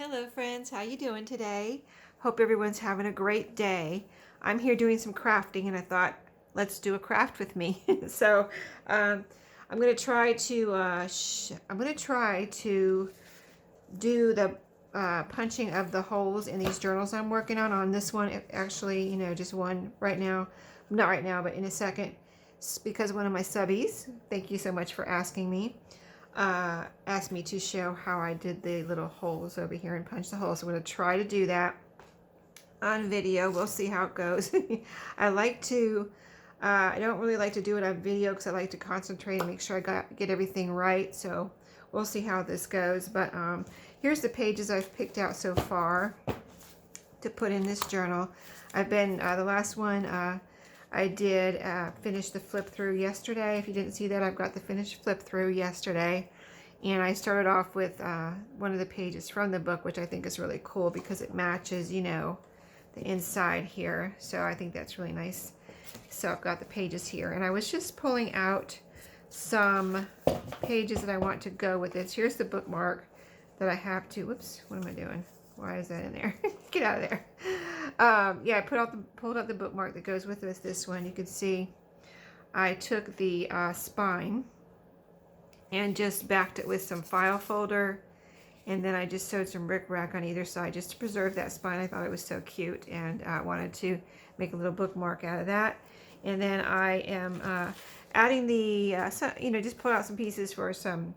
Hello friends, how you doing today? Hope everyone's having a great day. I'm here doing some crafting and I thought let's do a craft with me. So I'm going to try to do the punching of the holes in these journals I'm working on this one. Actually, just one right now. Not right now, but in a second. It's because one of my subbies, thank you so much for asking me, asked me to show how I did the little holes over here and punch the holes. So I'm going to try to do that on video. We'll see how it goes. I don't really like to do it on video because I like to concentrate and make sure I get everything right. So we'll see how this goes. But here's the pages I've picked out so far to put in this journal. I've been, the last one, I did finish the flip through yesterday. If you didn't see that, I've got the finished flip through yesterday. And I started off with one of the pages from the book, which I think is really cool because it matches, the inside here. So I think that's really nice. So I've got the pages here. And I was just pulling out some pages that I want to go with this. Here's the bookmark that I have to, whoops, what am I doing? Why is that in there? Get out of there. Yeah, I pulled out the bookmark that goes with this one. You can see I took the spine and just backed it with some file folder, and then I just sewed some rickrack on either side just to preserve that spine. I thought it was so cute, and I wanted to make a little bookmark out of that. And then I am adding the, just pulled out some pieces for some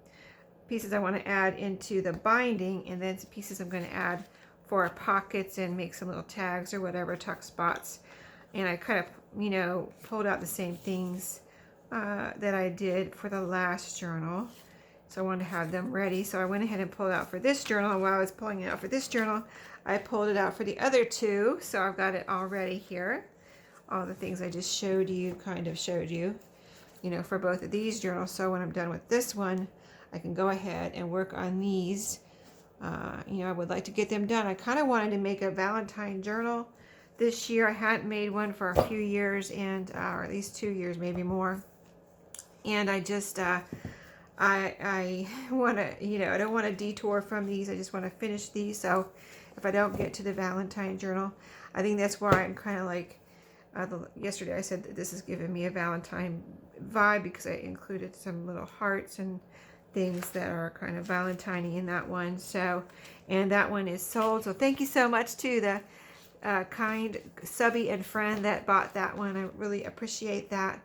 pieces I want to add into the binding, and then some pieces I'm going to add for pockets and make some little tags or whatever, tuck spots. And I kind of, pulled out the same things that I did for the last journal. So I wanted to have them ready. So I went ahead and pulled out for this journal. And while I was pulling it out for this journal, I pulled it out for the other two. So I've got it all ready here. All the things I just showed you, for both of these journals. So when I'm done with this one, I can go ahead and work on these. I would like to get them done. I kind of wanted to make a Valentine journal this year. I hadn't made one for a few years, and or at least 2 years, maybe more. And I just, I want to, I don't want to detour from these. I just want to finish these. So if I don't get to the Valentine journal, I think that's why I'm kind of like, yesterday I said that this is giving me a Valentine vibe because I included some little hearts and things that are kind of Valentine-y in that one. So, and that one is sold. So thank you so much to the kind subby and friend that bought that one. I really appreciate that.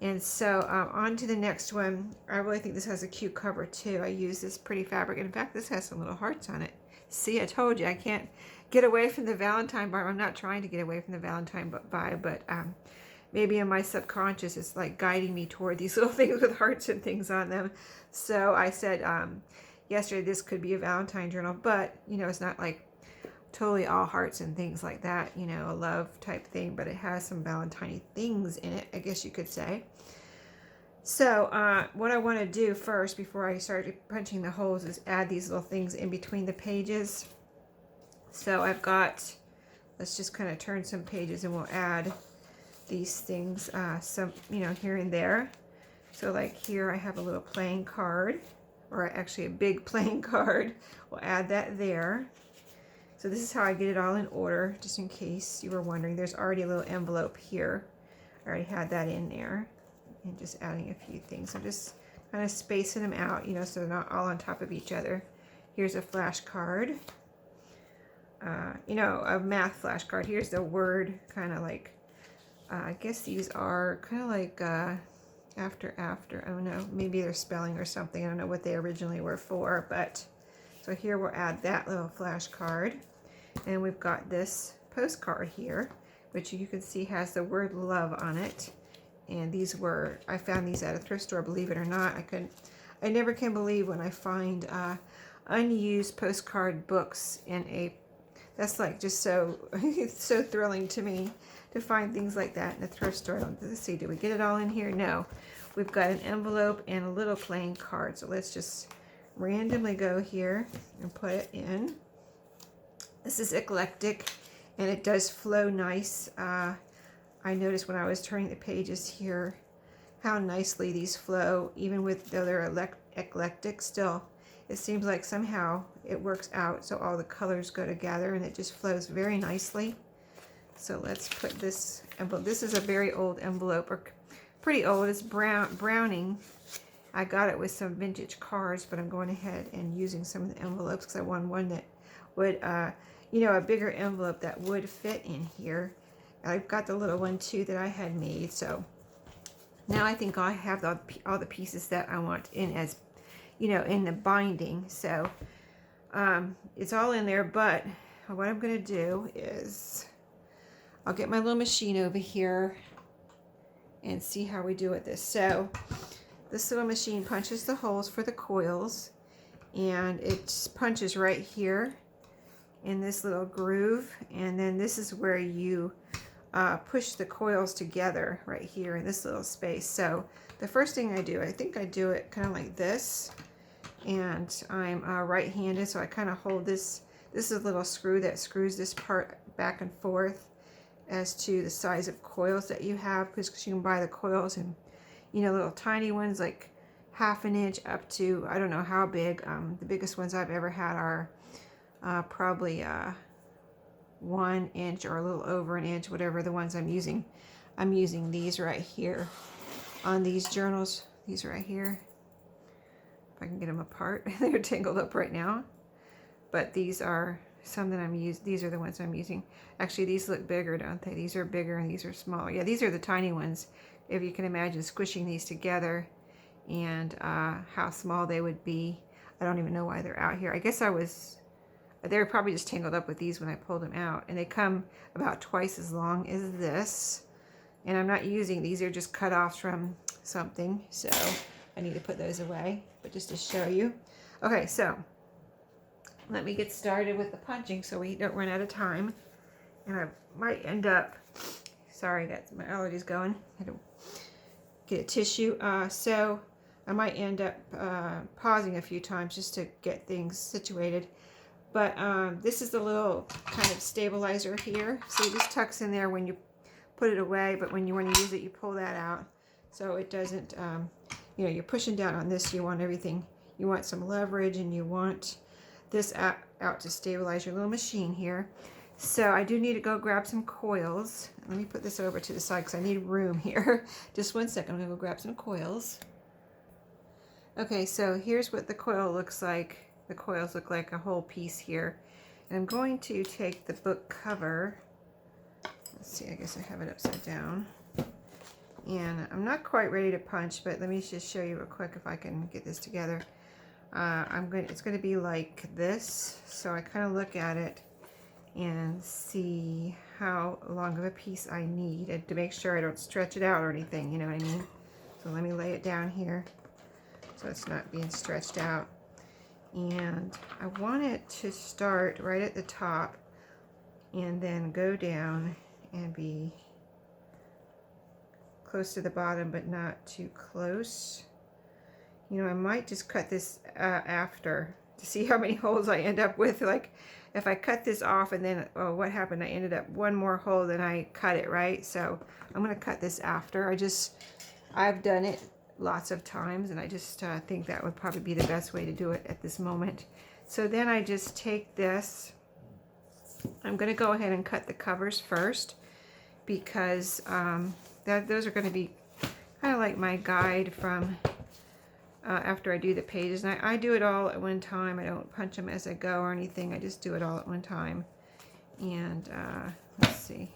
And so on to the next one. I really think this has a cute cover too. I use this pretty fabric. In fact, this has some little hearts on it. See, I told you I can't get away from the Valentine vibe. I'm not trying to get away from the Valentine vibe, but maybe in my subconscious it's like guiding me toward these little things with hearts and things on them. So I said yesterday this could be a Valentine journal, but it's not like totally all hearts and things like that, a love type thing, but it has some Valentine things in it, I guess you could say. So what I want to do first before I start punching the holes is add these little things in between the pages. So I've got, let's just kind of turn some pages and we'll add these things some, here and there. So like here I have a little playing card, or actually a big playing card. We'll add that there. So this is how I get it all in order, just in case you were wondering. There's already a little envelope here. I already had that in there. And just adding a few things. I'm just kind of spacing them out, so they're not all on top of each other. Here's a flashcard. A math flashcard. Here's the word, kind of like, I guess these are kind of like after. Oh no, maybe they're spelling or something. I don't know what they originally were for, but so here we'll add that little flashcard. And we've got this postcard here, which you can see has the word love on it. And these were, I found these at a thrift store, believe it or not. I never can believe when I find unused postcard books that's like just so, it's so thrilling to me to find things like that in a thrift store. Let's see, did we get it all in here? No. We've got an envelope and a little playing card. So let's just randomly go here and put it in. This is eclectic and it does flow nice. I noticed when I was turning the pages here how nicely these flow, even though they're eclectic, still it seems like somehow it works out so all the colors go together and it just flows very nicely. So let's put this envelope. This is a very old envelope, or pretty old. It's browning. I got it with some vintage cards, but I'm going ahead and using some of the envelopes because I want one that would, you know, a bigger envelope that would fit in here. I've got the little one too that I had made. So now I think I have all the pieces that I want in, as, you know, in the binding. So it's all in there, but what I'm going to do is I'll get my little machine over here and see how we do with this. So this little machine punches the holes for the coils, and it punches right here in this little groove, and then this is where you push the coils together right here in this little space. So the first thing I do, I think I do it kind of like this, and I'm right-handed, so I kind of hold this. This is a little screw that screws this part back and forth as to the size of coils that you have, because you can buy the coils in, you know, little tiny ones like 1/2 inch up to, I don't know how big. The biggest ones I've ever had are probably 1 inch or a little over 1 inch, whatever the ones I'm using. I'm using these right here on these journals, these right here. If I can get them apart. They're tangled up right now. But these are some that I'm using. These are the ones I'm using. Actually, these look bigger, don't they? These are bigger and these are smaller. Yeah, these are the tiny ones. If you can imagine squishing these together and how small they would be. I don't even know why they're out here. I guess they were probably just tangled up with these when I pulled them out. And they come about twice as long as this. And I'm not using, these are just cut off from something. So I need to put those away. But just to show you. Okay, so let me get started with the punching so we don't run out of time. And I might end up, sorry, that's my allergies going. I had to get a tissue. So I might end up pausing a few times just to get things situated. But this is the little kind of stabilizer here. See, this tucks in there when you put it away, but when you want to use it, you pull that out. So it doesn't, you know, you're pushing down on this. You want everything, you want some leverage, and you want this out to stabilize your little machine here. So I do need to go grab some coils. Let me put this over to the side because I need room here. Just 1 second, I'm gonna go grab some coils. Okay, so here's what the coil looks like. The coils look like a whole piece here. And I'm going to take the book cover. Let's see, I guess I have it upside down. And I'm not quite ready to punch, but let me just show you real quick if I can get this together. It's going to be like this, so I kind of look at it and see how long of a piece I need to make sure I don't stretch it out or anything, you know what I mean? So let me lay it down here so it's not being stretched out. And I want it to start right at the top and then go down and be close to the bottom, but not too close. You know, I might just cut this after to see how many holes I end up with. Like, if I cut this off and then, oh, what happened? I ended up one more hole than I cut it, right? So I'm going to cut this after. I've done it lots of times, and I just think that would probably be the best way to do it at this moment. So then I just take this. I'm going to go ahead and cut the covers first because those are going to be kind of like my guide from after I do the pages. And I do it all at one time. I don't punch them as I go or anything. I just do it all at one time. And let's see.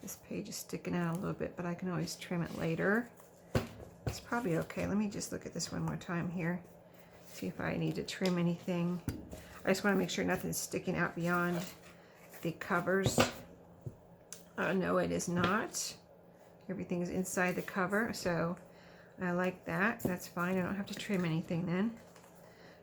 This page is sticking out a little bit, but I can always trim it later. It's probably okay. Let me just look at this one more time here. See if I need to trim anything. I just want to make sure nothing's sticking out beyond the covers. No, it is not. Everything is inside the cover, so I like that. That's fine. I don't have to trim anything then.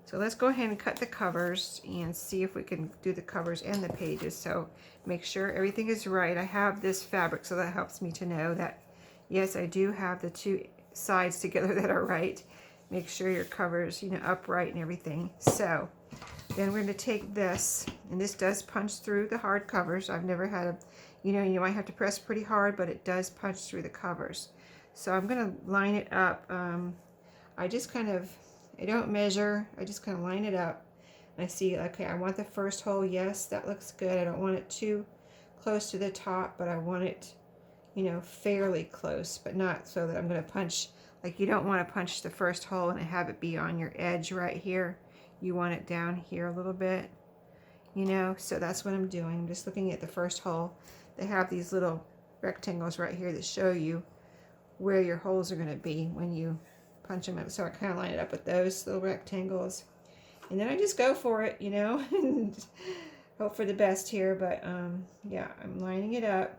So let's go ahead and cut the covers and see if we can do the covers and the pages. So make sure everything is right. I have this fabric, so that helps me to know that, yes, I do have the two sides together that are right. Make sure your covers, you know, upright and everything. So then we're going to take this, and this does punch through the hard covers. I've never had you might have to press pretty hard, but it does punch through the covers. So I'm going to line it up. I just kind of I don't measure. I just kind of line it up. And I see, okay, I want the first hole. Yes, that looks good. I don't want it too close to the top, but I want it, you know, fairly close, but not so that I'm going to punch. Like, you don't want to punch the first hole and have it be on your edge right here. You want it down here a little bit, you know. So that's what I'm doing. I'm just looking at the first hole. They have these little rectangles right here that show you where your holes are going to be when you punch them up. So I kind of line it up with those little rectangles, and then I just go for it, you know, and hope for the best here. But yeah, I'm lining it up.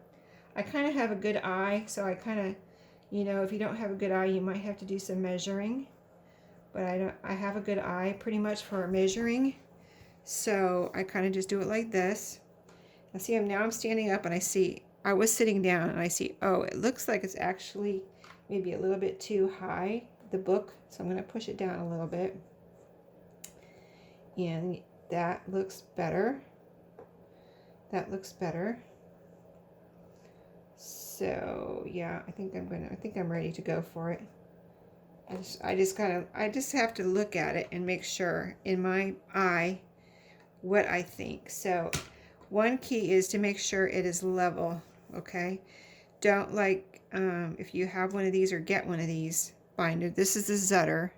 I kind of have a good eye, so I kind of, you know, if you don't have a good eye, you might have to do some measuring. But I have a good eye pretty much for measuring, so I kind of just do it like this. I see now I'm standing up, and I see I was sitting down, and I see, oh, it looks like it's actually maybe a little bit too high, the book, so I'm going to push it down a little bit, and that looks better. That looks better. So yeah, I think I'm ready to go for it. I just have to look at it and make sure in my eye what I think. So one key is to make sure it is level, okay? Don't, like, if you have one of these or get one of these binder, this is the Zutter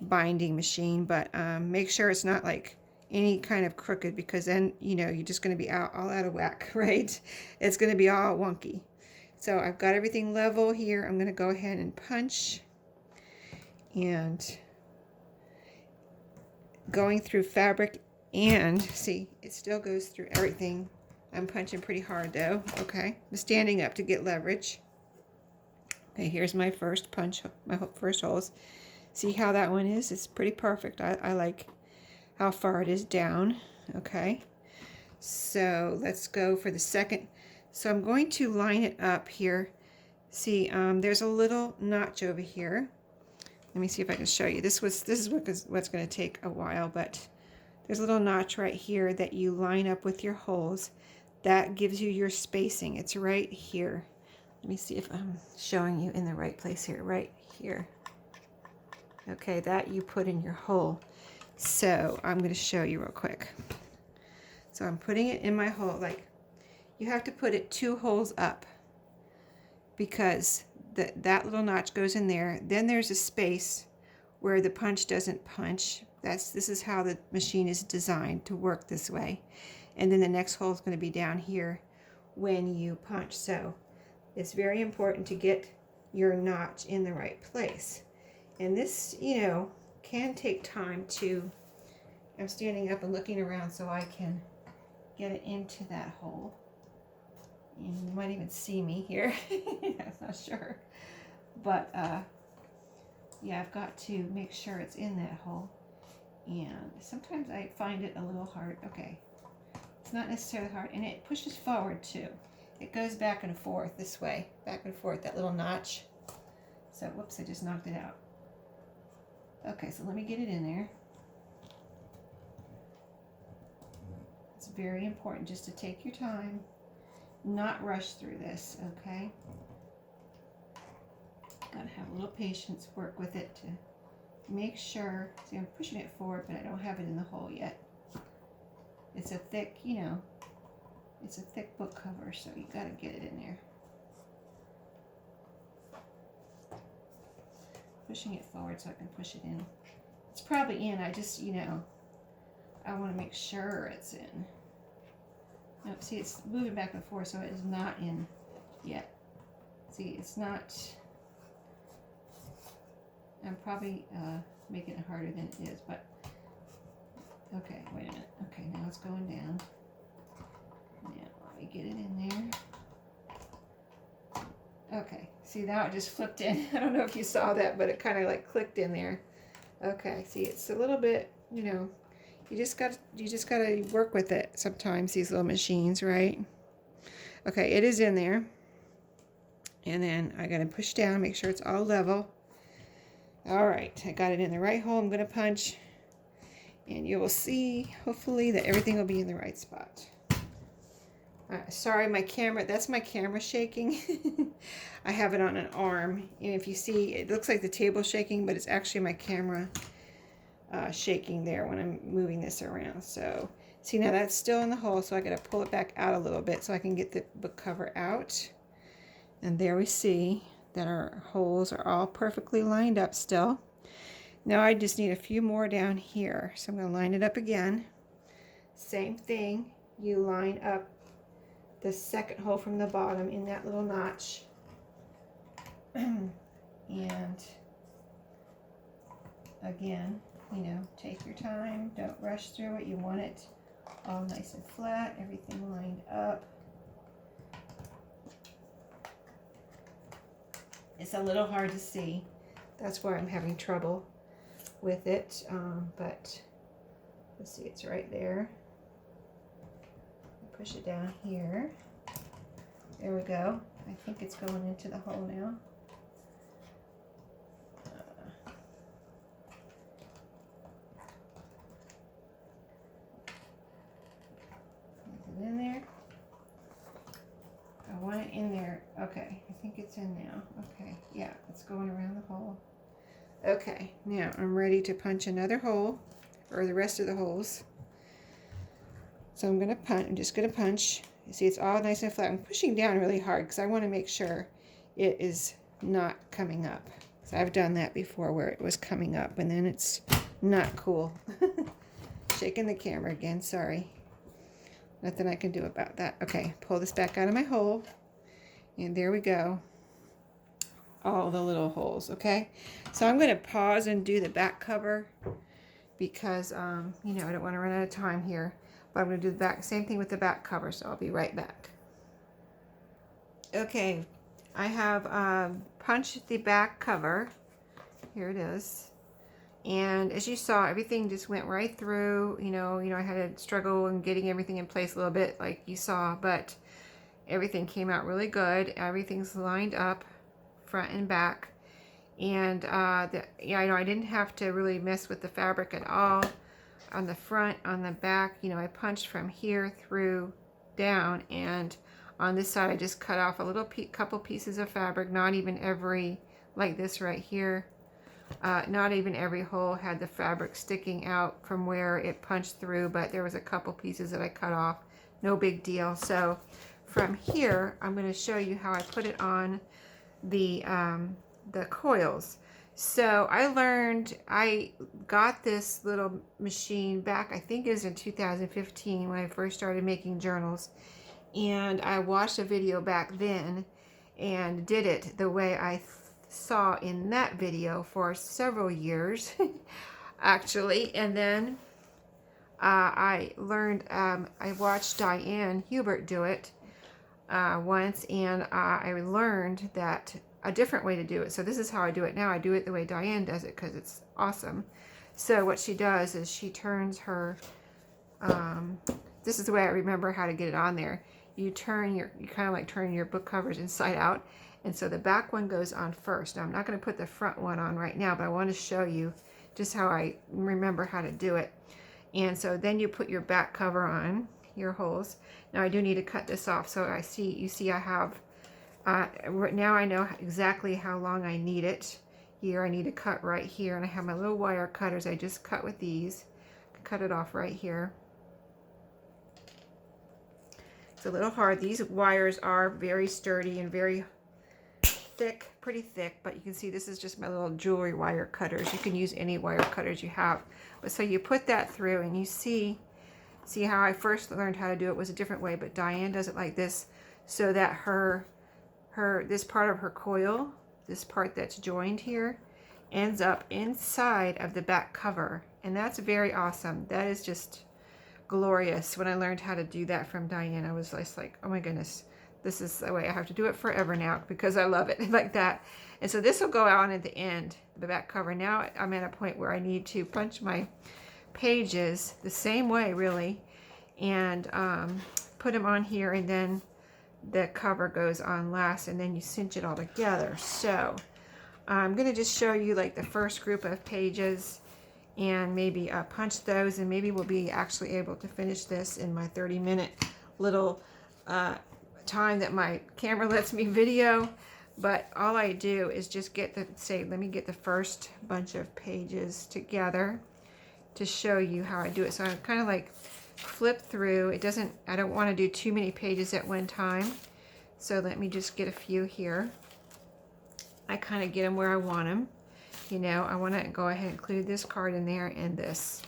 binding machine, but make sure it's not like any kind of crooked, because then, you know, you're just going to be all out of whack, right? It's going to be all wonky. So I've got everything level here. I'm going to go ahead and punch, and going through fabric, and see, it still goes through everything. I'm punching pretty hard though. Okay, I'm standing up to get leverage. Okay, here's my first punch, my first holes. See how that one is? It's pretty perfect. I like how far it is down. Okay, so let's go for the second. So I'm going to line it up here. See, there's a little notch over here. Let me see if I can show you. This is what's going to take a while, but there's a little notch right here that you line up with your holes. That gives you your spacing. It's right here. Let me see if I'm showing you in the right place here. Right here. Okay, that you put in your hole. So I'm going to show you real quick. So I'm putting it in my hole. Like, you have to put it 2 holes up, because that little notch goes in there. Then there's a space where the punch doesn't punch. This is how the machine is designed to work this way. And then the next hole is going to be down here when you punch. So it's very important to get your notch in the right place. And this, you know, can take time to, I'm standing up and looking around so I can get it into that hole. And you might even see me here. I'm not sure. But yeah, I've got to make sure it's in that hole. And sometimes I find it a little hard. Okay, it's not necessarily hard, and it pushes forward too. It goes back and forth this way, back and forth, that little notch. So whoops, I just knocked it out. Okay, so let me get it in there. It's very important just to take your time, not rush through this, okay? Gotta have a little patience, work with it to make sure. See, I'm pushing it forward, but I don't have it in the hole yet. It's a thick, you know, it's a thick book cover, so you gotta get it in there. Pushing it forward so I can push it in. It's probably in, I just, you know, I want to make sure it's in. Nope, see, it's moving back and forth, so it is not in yet. See, it's not. I'm probably making it harder than it is, but okay, wait a minute. Okay, now it's going down. Now, let me get it in there. Okay, see, now it just flipped in. I don't know if you saw that, but it kind of like clicked in there. Okay, see, it's a little bit, you know, you just gotta work with it sometimes, these little machines, right? Okay, it is in there. And then I gotta push down, make sure it's all level. All right, I got it in the right hole. I'm gonna punch, and you will see, hopefully, that everything will be in the right spot. Sorry, my camera, that's my camera shaking. I have it on an arm, and if you see, it looks like the table's shaking, but it's actually my camera shaking there when I'm moving this around. So see, now that's still in the hole, so I got to pull it back out a little bit so I can get the book cover out. And there we see that our holes are all perfectly lined up still. Now I just need a few more down here. So I'm going to line it up again. Same thing, you line up the second hole from the bottom in that little notch. And again, you know, take your time, don't rush through it. You want it all nice and flat, everything lined up. It's a little hard to see. That's why I'm having trouble with it, but let's see, it's right there. Push it down here. There we go. I think it's going into the hole now. Is it in there? I want it in there. Okay, I think it's in now. Okay, yeah, it's going around the hole. Okay, now I'm ready to punch another hole, or the rest of the holes. So I'm gonna punch. I'm just gonna punch. You see, it's all nice and flat. I'm pushing down really hard because I want to make sure it is not coming up. So I've done that before where it was coming up and then it's not cool. Shaking the camera again. Sorry. Nothing I can do about that. Okay, pull this back out of my hole, and there we go. All the little holes. Okay, so I'm going to pause and do the back cover because you know, I don't want to run out of time here. But I'm going to do the back, same thing with the back cover, so I'll be right back. Okay, I have punched the back cover. Here it is. And as you saw, everything just went right through. You know, I had to struggle in getting everything in place a little bit, like you saw, but everything came out really good. Everything's lined up, front and back. And yeah, I know I didn't have to really mess with the fabric at all. On the front, on the back, you know, I punched from here through down, and on this side I just cut off a little couple pieces of fabric, not even every, like this right here, not even every hole had the fabric sticking out from where it punched through, but there was a couple pieces that I cut off, no big deal. So from here I'm going to show you how I put it on the coils. So I got this little machine back, I think it was in 2015 when I first started making journals, and I watched a video back then and did it the way I saw in that video for several years actually. And then I learned, I watched Diane Hubert do it once, and I learned that a different way to do it. So this is how I do it now. I do it the way Diane does it because it's awesome. So what she does is she turns her, this is the way I remember how to get it on there. You kind of like turn your book covers inside out. And so the back one goes on first. Now I'm not going to put the front one on right now, but I want to show you just how I remember how to do it. And so then you put your back cover on your holes. Now I do need to cut this off. So you see I have, now I know exactly how long I need it. Here I need to cut right here, and I have my little wire cutters. I just cut with these. Cut it off right here. It's a little hard. These wires are very sturdy and very thick, pretty thick, but you can see this is just my little jewelry wire cutters. You can use any wire cutters you have. But so you put that through, and you see how I first learned how to do it was a different way, but Diane does it like this, so that this part of her coil, this part that's joined here, ends up inside of the back cover. And that's very awesome. That is just glorious. When I learned how to do that from Diane, I was just like, oh my goodness, this is the way I have to do it forever now because I love it like that. And so this will go on at the end, the back cover. Now I'm at a point where I need to punch my pages the same way really, and put them on here, and then the cover goes on last, and then you cinch it all together. So I'm going to just show you like the first group of pages and maybe punch those, and maybe we'll be actually able to finish this in my 30-minute little time that my camera lets me video. But all I do is just get let me get the first bunch of pages together, to show you how I do it. So I kind of like flip through. I don't want to do too many pages at one time. So let me just get a few here. I kind of get them where I want them. You know, I want to go ahead and include this card in there and this.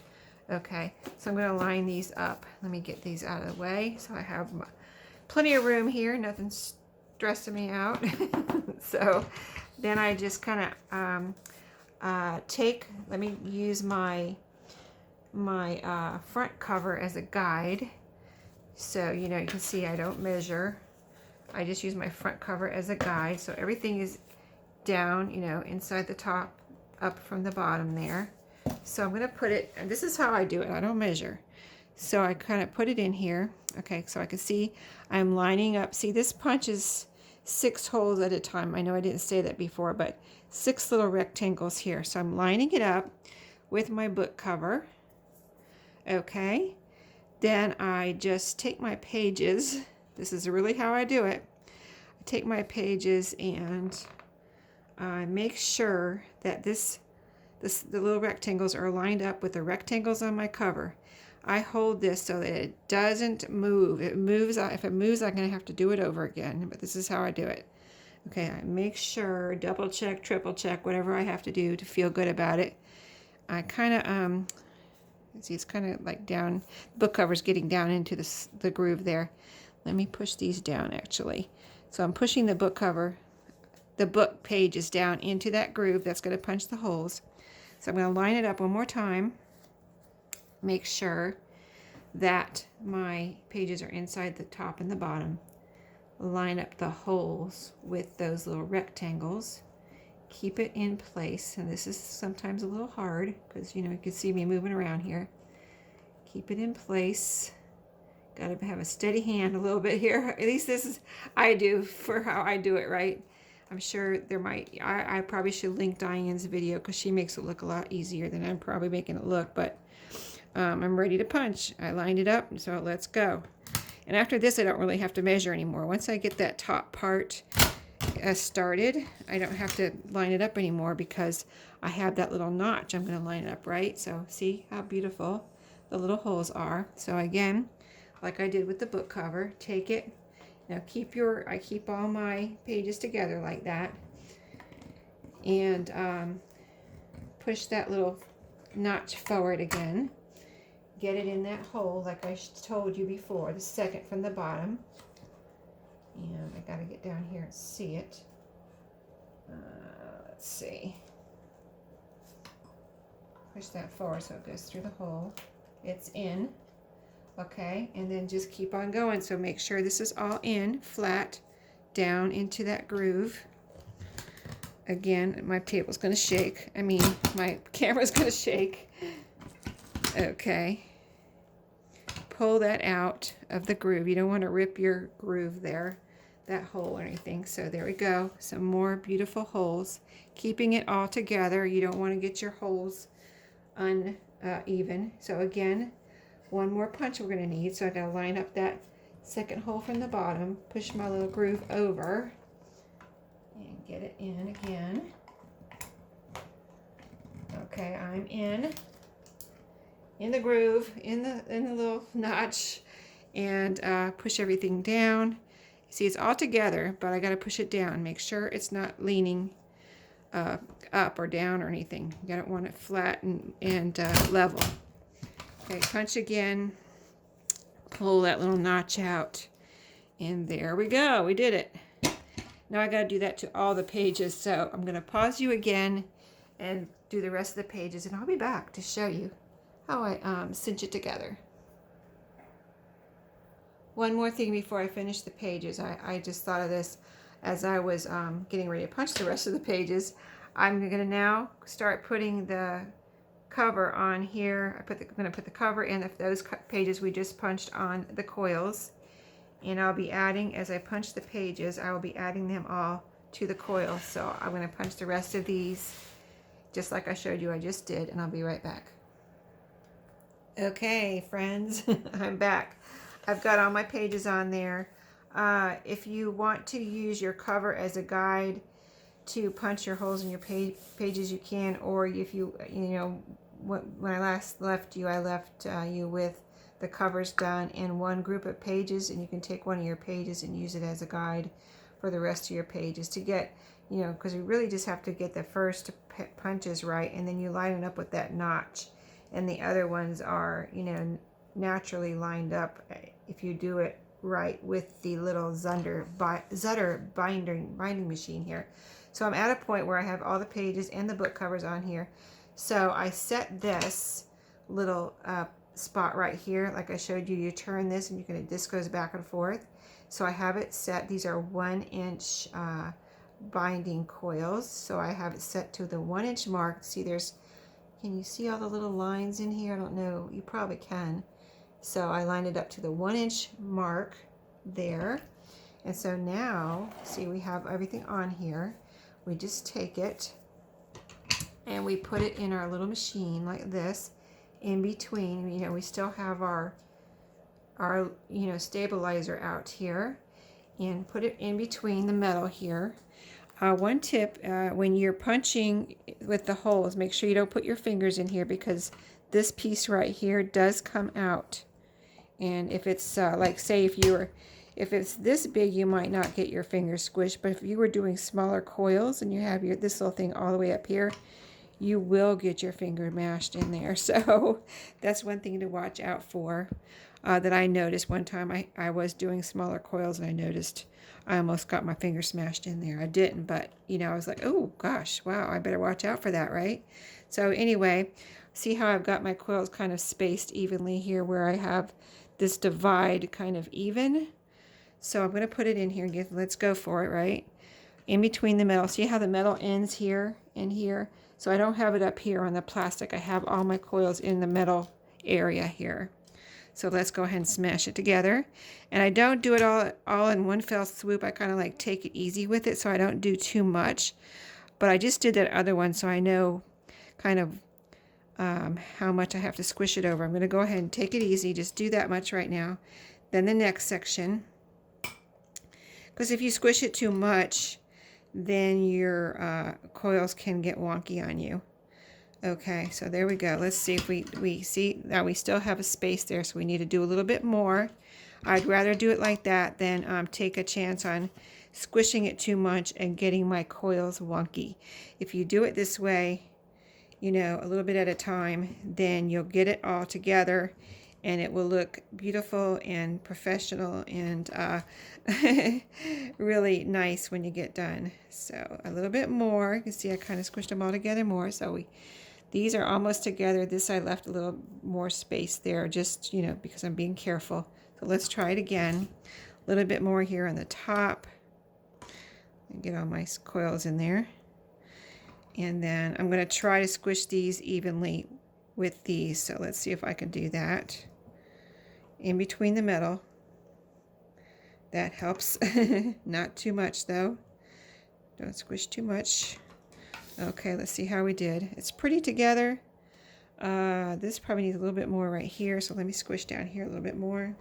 Okay, so I'm going to line these up. Let me get these out of the way so I have plenty of room here. Nothing's stressing me out. So then I just kind of let me use my front cover as a guide. So, you know, you can see I don't measure. I just use my front cover as a guide. So everything is down, you know, inside the top, up from the bottom there. So I'm going to put it, and this is how I do it. I don't measure. So I kind of put it in here. Okay, so I can see I'm lining up. See, this punches 6 holes at a time. I know I didn't say that before, but 6 little rectangles here. So I'm lining it up with my book cover. Okay, then I just take my pages. This is really how I do it. I take my pages and I make sure that the little rectangles are lined up with the rectangles on my cover. I hold this so that it doesn't move. If it moves, I'm going to have to do it over again, but this is how I do it. Okay, I make sure, double check, triple check, whatever I have to do to feel good about it. I kind of, see, it's kind of like down, the book cover's getting down into the groove there. Let me push these down, actually. So I'm pushing the book cover, the book pages down into that groove that's going to punch the holes. So I'm going to line it up one more time. Make sure that my pages are inside the top and the bottom. Line up the holes with those little rectangles. Keep it in place. And this is sometimes a little hard because, you know, you can see me moving around here. Keep it in place. Got to have a steady hand a little bit here. At least this is, I do for how I do it, right? I'm sure there might, I probably should link Diane's video because she makes it look a lot easier than I'm probably making it look, but I'm ready to punch. I lined it up, so let's go. And after this, I don't really have to measure anymore. Once I get that top part started, I don't have to line it up anymore because I have that little notch. I'm going to line it up, right? So see how beautiful the little holes are. So again, like I did with the book cover, take it. Now I keep all my pages together like that, and push that little notch forward again. Get it in that hole like I told you before, the second from the bottom. And I gotta get down here and see it. Let's see. Push that forward so it goes through the hole. It's in. Okay, and then just keep on going. So make sure this is all in, flat, down into that groove. Again, my table's going to shake. I mean, my camera's going to shake. Okay. Pull that out of the groove. You don't want to rip your groove there, that hole or anything. So there we go. Some more beautiful holes. Keeping it all together. You don't want to get your holes uneven. So again, one more punch we're going to need. So I got to line up that second hole from the bottom, push my little groove over, and get it in again. Okay, I'm in the groove, in the little notch, and push everything down. See, it's all together, but I got to push it down. Make sure it's not leaning up or down or anything. You don't want it flat and level. Okay, punch again, pull that little notch out, and there we go. We did it. Now I got to do that to all the pages, so I'm going to pause you again and do the rest of the pages, and I'll be back to show you how I cinch it together. One more thing before I finish the pages. I just thought of this as I was getting ready to punch the rest of the pages. I'm going to now start putting the cover on here. I'm going to put the cover in those pages we just punched on the coils, and I'll be adding, as I punch the pages, I will be adding them all to the coil. So I'm going to punch the rest of these just like I showed you I just did, and I'll be right back. Okay, friends, I'm back. I've got all my pages on there. If you want to use your cover as a guide to punch your holes in your pages, you can, or if you when I last left you, I left you with the covers done and one group of pages, and you can take one of your pages and use it as a guide for the rest of your pages to get, you know, because you really just have to get the first punches right, and then you line it up with that notch, and the other ones are, you know, naturally lined up if you do it right with the little Zutter binding machine here. So I'm at a point where I have all the pages and the book covers on here. So I set this little spot right here, like I showed you. You turn this and this goes back and forth. So I have it set. These are 1-inch binding coils. So I have it set to the 1-inch mark. See, can you see all the little lines in here? I don't know. You probably can. So I lined it up to the 1-inch mark there. And so now, see, we have everything on here. We just take it and we put it in our little machine like this. In between, you know, we still have our you know, stabilizer out here, and put it in between the metal here. One tip, when you're punching with the holes, make sure you don't put your fingers in here, because this piece right here does come out. And if it's like, say, if it's this big, you might not get your fingers squished, but if you were doing smaller coils and you have this little thing all the way up here, you will get your finger mashed in there. So that's one thing to watch out for. That I noticed one time. I was doing smaller coils and I noticed I almost got my finger smashed in there. I didn't, but you know, I was like, oh gosh, wow, I better watch out for that, right? So anyway, see how I've got my coils kind of spaced evenly here, where I have this divide kind of even. So I'm going to put it in here and let's go for it, right? In between the metal. See how the metal ends here and here? So I don't have it up here on the plastic. I have all my coils in the metal area here. So let's go ahead and smash it together. And I don't do it all in one fell swoop. I kind of like take it easy with it, so I don't do too much. But I just did that other one, so I know kind of how much I have to squish it over. I'm going to go ahead and take it easy. Just do that much right now. Then the next section. Because if you squish it too much, then your coils can get wonky on you. Okay, so there we go. Let's see if we see now we still have a space there, so we need to do a little bit more. I'd rather do it like that than take a chance on squishing it too much and getting my coils wonky. If you do it this way, you know, a little bit at a time, then you'll get it all together and it will look beautiful and professional and really nice when you get done. So a little bit more. You can see I kind of squished them all together more. So these are almost together. This I left a little more space there, just, you know, because I'm being careful. So let's try it again. A little bit more here on the top. And get all my coils in there. And then I'm going to try to squish these evenly with these. So let's see if I can do that. In between the metal. That helps. Not too much though. Don't squish too much. Okay, let's see how we did. It's pretty together. This probably needs a little bit more right here, so let me squish down here a little bit more.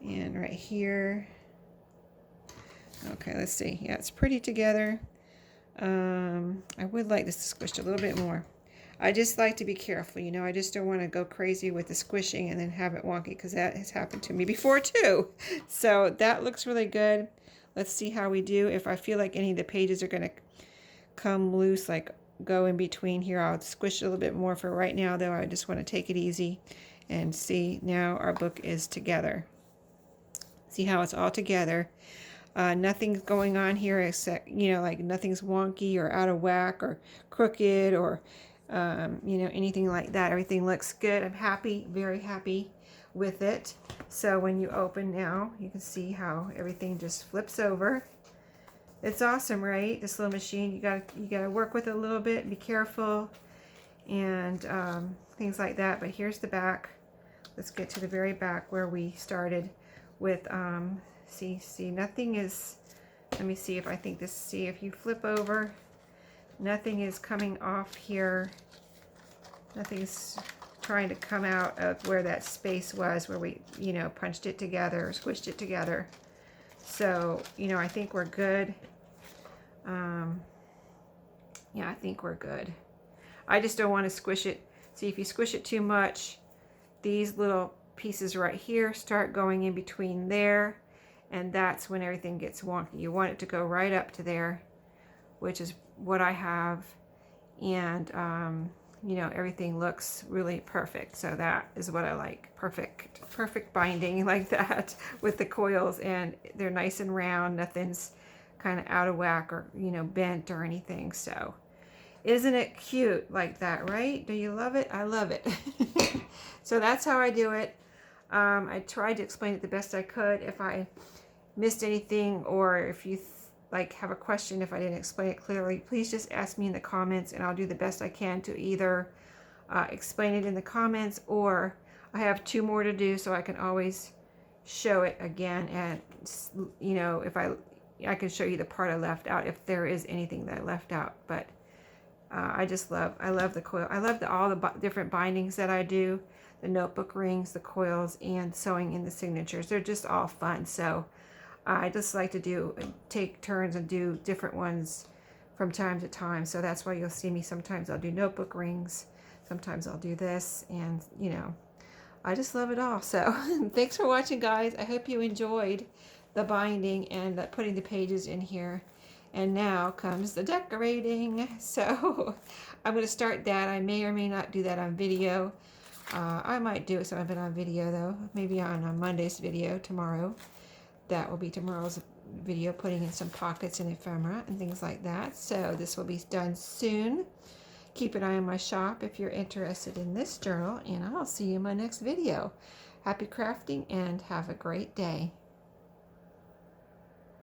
And right here. Okay, let's see. Yeah, it's pretty together. I would like this squished a little bit more. I just like to be careful, you know. I just don't want to go crazy with the squishing and then have it wonky, because that has happened to me before too. So that looks really good. Let's see how we do. If I feel like any of the pages are going to come loose, like go in between here, I'll squish it a little bit more. For right now though, I just want to take it easy and see. Now our book is together. See how it's all together. Nothing's going on here except, you know, like nothing's wonky or out of whack or crooked or you know, anything like that. Everything looks good. I'm happy, very happy with it. So when you open now, you can see how everything just flips over. It's awesome, right? This little machine, you gotta work with it a little bit, be careful, and things like that. But here's the back. Let's get to the very back where we started with. See, nothing is. Let me see if I think this. See, if you flip over, nothing is coming off here. Nothing's trying to come out of where that space was, where we, you know, punched it together or squished it together. So, you know, I think we're good. Yeah, I think we're good. I just don't want to squish it. See, if you squish it too much, these little pieces right here start going in between there, and that's when everything gets wonky. You want it to go right up to there, which is what I have, and you know, everything looks really perfect. So that is what I like. Perfect binding like that with the coils, and they're nice and round. Nothing's kind of out of whack or, you know, bent or anything. So isn't it cute like that, right? Do you love it? I love it. So that's how I do it. I tried to explain it the best I could. If I missed anything, or if you like have a question, if I didn't explain it clearly, please just ask me in the comments, and I'll do the best I can to either explain it in the comments, or I have 2 more to do, so I can always show it again. And you know, if I can show you the part I left out if there is anything that I left out. But I love the coil. I love all the different bindings that I do, the notebook rings, the coils, and sewing in the signatures. They're just all fun. So I just like to take turns and do different ones from time to time. So that's why you'll see me. Sometimes I'll do notebook rings. Sometimes I'll do this. And, you know, I just love it all. So thanks for watching, guys. I hope you enjoyed the binding and putting the pages in here. And now comes the decorating. So I'm going to start that. I may or may not do that on video. I might do some of it on video, though. Maybe on Monday's video tomorrow. That will be tomorrow's video, putting in some pockets and ephemera and things like that. So this will be done soon. Keep an eye on my shop if you're interested in this journal, and I'll see you in my next video. Happy crafting and have a great day.